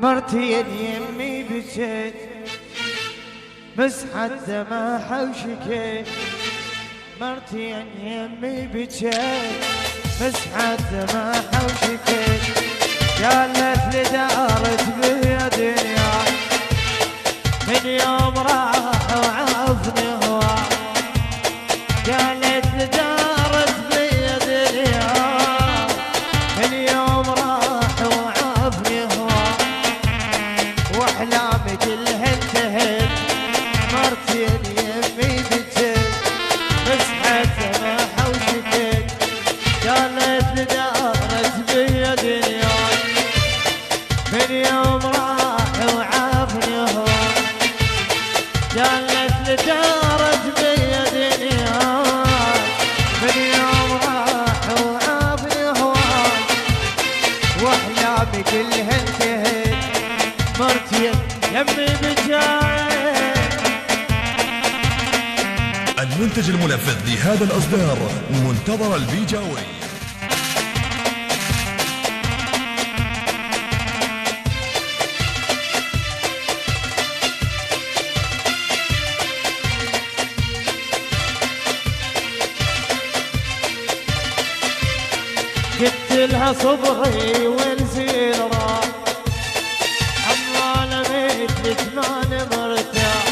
مرتين يمي بكيت بس حتى ما حوشكيت. مرتين يمي بكيت بس حتى ما حوشكيت. قالت لي دارت بيا دنيا من يوم راح وعافني هوا. قالت لي دارت بيا دنيا من يوم راح وعافني هوا. واحلامي كلها انتهت. مرتين يمي بكيت بس حتى ما حوشكيت. قالت لي دارت بيا دنيا من يوم راح وعافني هوا. قالت لي دارت بيا دنيا من يوم راح وعافني هوا. واحلامي كلها انتهت. مرتين يمي بجاي. المنتج المنفذ لهذا الإصدار منتظر البيجاوي. قلت لها صبري والزين راح حمالة مثلك ماني مرتاح.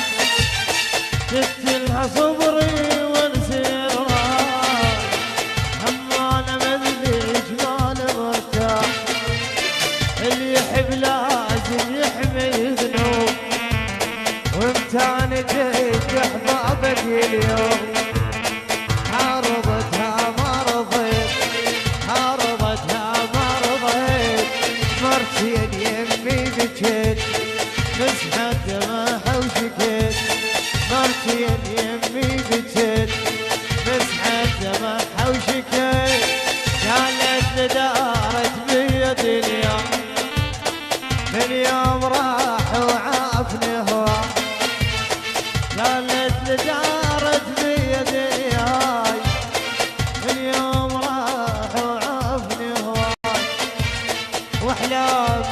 قلت لها صبري والزين راح حمالة مثلك ماني مرتاح. اللي يحب لازم يحمي ذنوب وامتى جيت احبابك اليوم. عرضتها ما رضيت عرضتها ما رضيت. مرتين يمي بكيت بس حتى ما حوشكيت. مرتين يمي بكيت بس حتى ما حوشكيت. قالت لي دارت بيا دنيا من يوم راح وعافني هوا. قالت لي دارت بيا دنيا من يوم راح وعافني هوا. واحلام